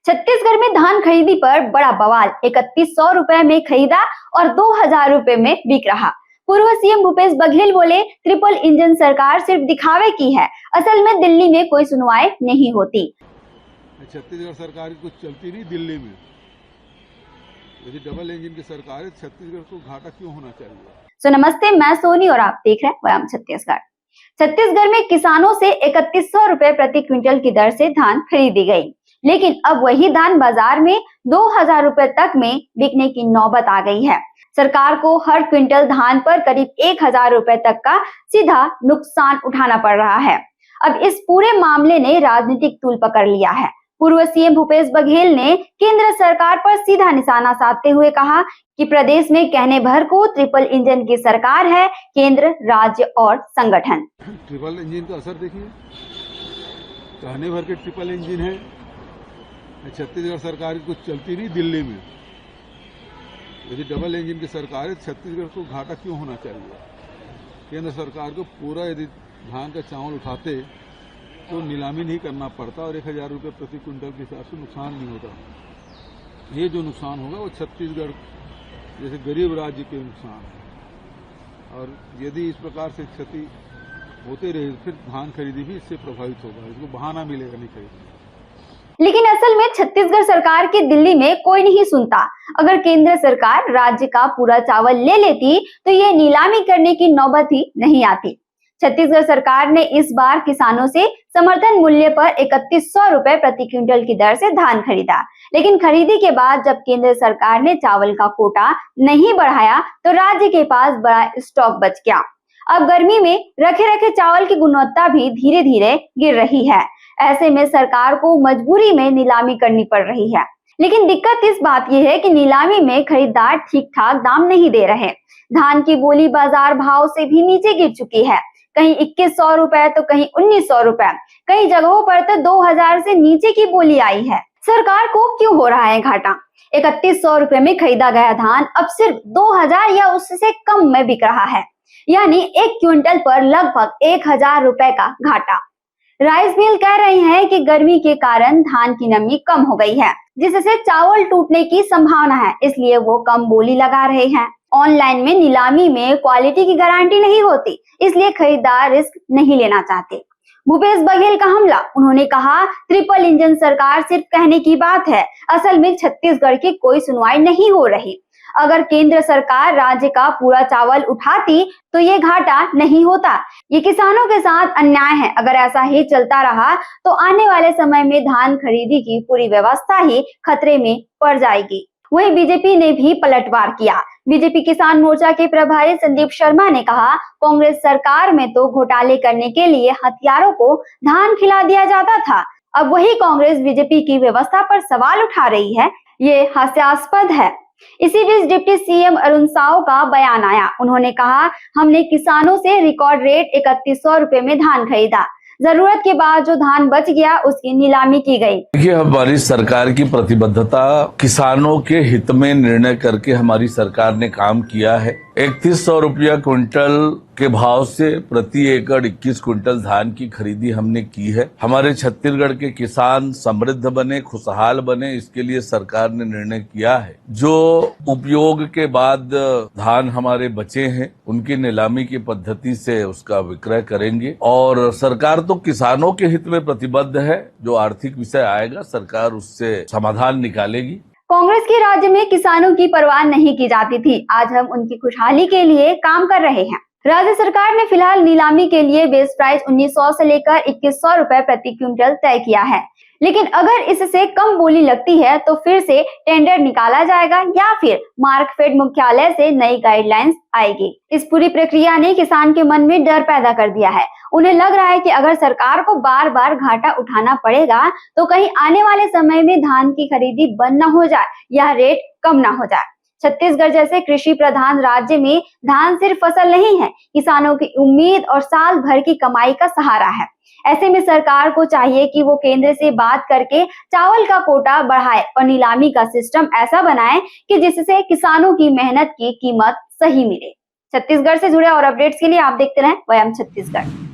छत्तीसगढ़ में धान खरीदी पर बड़ा बवाल। 3100 रुपए में खरीदा और 2000 रुपए में बिक रहा। पूर्व सीएम भूपेश बघेल बोले, ट्रिपल इंजन सरकार सिर्फ दिखावे की है, असल में दिल्ली में कोई सुनवाई नहीं होती। छत्तीसगढ़ सरकार कुछ चलती नहीं दिल्ली में। यदि डबल इंजन की सरकार है, छत्तीसगढ़ को घाटा क्यों होना चाहिए। नमस्ते, मैं सोनी और आप देख रहे हैं वयम छत्तीसगढ़। छत्तीसगढ़ में किसानों से 3100 रुपए प्रति क्विंटल की दर से धान खरीदी गई, लेकिन अब वही धान बाजार में 2000 रुपए तक में बिकने की नौबत आ गई है। सरकार को हर क्विंटल धान पर करीब 1000 रुपए तक का सीधा नुकसान उठाना पड़ रहा है। अब इस पूरे मामले ने राजनीतिक तूल पकड़ लिया है। पूर्व सीएम भूपेश बघेल ने केंद्र सरकार पर सीधा निशाना साधते हुए कहा कि प्रदेश में कहने भर को ट्रिपल इंजन की सरकार है, केंद्र, राज्य और संगठन। ट्रिपल इंजन का असर देखिए, कहने भर के ट्रिपल इंजन है। छत्तीसगढ़ सरकार कुछ चलती नहीं दिल्ली में। यदि डबल इंजन की सरकार है, छत्तीसगढ़ को घाटा क्यों होना चाहिए। केंद्र सरकार को पूरा यदि धान का चावल उठाते तो नीलामी नहीं करना पड़ता और 1000 रुपये प्रति क्विंटल के हिसाब से नुकसान नहीं होता। ये जो नुकसान होगा वो छत्तीसगढ़ जैसे गरीब राज्य के नुकसान है, और यदि इस प्रकार से क्षति होते रहे फिर धान खरीदी भी इससे प्रभावित होगा। इसको बहाना मिलेगा नहीं खरीदने। लेकिन असल में छत्तीसगढ़ सरकार की दिल्ली में कोई नहीं सुनता। अगर केंद्र सरकार राज्य का पूरा चावल ले लेती तो ये नीलामी करने की नौबत ही नहीं आती। छत्तीसगढ़ सरकार ने इस बार किसानों से समर्थन मूल्य पर 3100 रुपए प्रति क्विंटल की दर से धान खरीदा, लेकिन खरीदी के बाद जब केंद्र सरकार ने चावल का कोटा नहीं बढ़ाया तो राज्य के पास बड़ा स्टॉक बच गया। अब गर्मी में रखे रखे चावल की गुणवत्ता भी धीरे धीरे गिर रही है। ऐसे में सरकार को मजबूरी में नीलामी करनी पड़ रही है। लेकिन दिक्कत इस बात यह है कि नीलामी में खरीदार ठीक ठाक दाम नहीं दे रहे। धान की बोली बाजार भाव से भी नीचे गिर चुकी है। कहीं 2100 रुपए तो कहीं 1900 रुपए, कई जगहों पर तो 2000 से नीचे की बोली आई है। सरकार को क्यों हो रहा है घाटा। 3100 रुपए में खरीदा गया धान अब सिर्फ 2000 या उससे कम में बिक रहा है, यानी 1 क्विंटल पर लगभग 1000 रुपए का घाटा। राइस मिल कह रहे हैं कि गर्मी के कारण धान की नमी कम हो गई है, जिससे चावल टूटने की संभावना है, इसलिए वो कम बोली लगा रहे हैं। ऑनलाइन में नीलामी में क्वालिटी की गारंटी नहीं होती, इसलिए खरीदार रिस्क नहीं लेना चाहते। भूपेश बघेल का हमला, उन्होंने कहा ट्रिपल इंजन सरकार सिर्फ कहने की बात है, असल में छत्तीसगढ़ की कोई सुनवाई नहीं हो रही। अगर केंद्र सरकार राज्य का पूरा चावल उठाती तो ये घाटा नहीं होता। ये किसानों के साथ अन्याय है। अगर ऐसा ही चलता रहा तो आने वाले समय में धान खरीदी की पूरी व्यवस्था ही खतरे में पड़ जाएगी। वहीं बीजेपी ने भी पलटवार किया। बीजेपी किसान मोर्चा के प्रभारी संदीप शर्मा ने कहा, कांग्रेस सरकार में तो घोटाले करने के लिए हथियारों को धान खिला दिया जाता था। अब वही कांग्रेस बीजेपी की व्यवस्था पर सवाल उठा रही है। ये हास्यास्पद है। इसी बीच डिप्टी सीएम अरुण साव का बयान आया। उन्होंने कहा, हमने किसानों से रिकॉर्ड रेट 3100 रुपए में धान खरीदा। जरूरत के बाद जो धान बच गया उसकी नीलामी की गई। देखिए, हमारी सरकार की प्रतिबद्धता किसानों के हित में निर्णय करके हमारी सरकार ने काम किया है। 3100 रुपया क्विंटल के भाव से प्रति एकड़ 21 क्विंटल धान की खरीदी हमने की है। हमारे छत्तीसगढ़ के किसान समृद्ध बने, खुशहाल बने, इसके लिए सरकार ने निर्णय किया है। जो उपयोग के बाद धान हमारे बचे हैं उनकी नीलामी की पद्धति से उसका विक्रय करेंगे, और सरकार तो किसानों के हित में प्रतिबद्ध है। जो आर्थिक विषय आएगा सरकार उससे समाधान निकालेगी। कांग्रेस के राज्य में किसानों की परवाह नहीं की जाती थी। आज हम उनकी खुशहाली के लिए काम कर रहे हैं। राज्य सरकार ने फिलहाल नीलामी के लिए बेस प्राइस 1900 से लेकर 2100 रुपए प्रति क्विंटल तय किया है, लेकिन अगर इससे कम बोली लगती है तो फिर से टेंडर निकाला जाएगा या फिर मार्कफेड मुख्यालय से नई गाइडलाइंस आएगी। इस पूरी प्रक्रिया ने किसान के मन में डर पैदा कर दिया है। उन्हें लग रहा है कि अगर सरकार को बार बार घाटा उठाना पड़ेगा तो कहीं आने वाले समय में धान की खरीदी बंद न हो जाए या रेट कम न हो जाए। छत्तीसगढ़ जैसे कृषि प्रधान राज्य में धान सिर्फ फसल नहीं है, किसानों की उम्मीद और साल भर की कमाई का सहारा है। ऐसे में सरकार को चाहिए कि वो केंद्र से बात करके चावल का कोटा बढ़ाए और नीलामी का सिस्टम ऐसा बनाए कि जिससे किसानों की मेहनत की कीमत सही मिले। छत्तीसगढ़ से जुड़े और अपडेट्स के लिए आप देखते रहें वयम छत्तीसगढ़।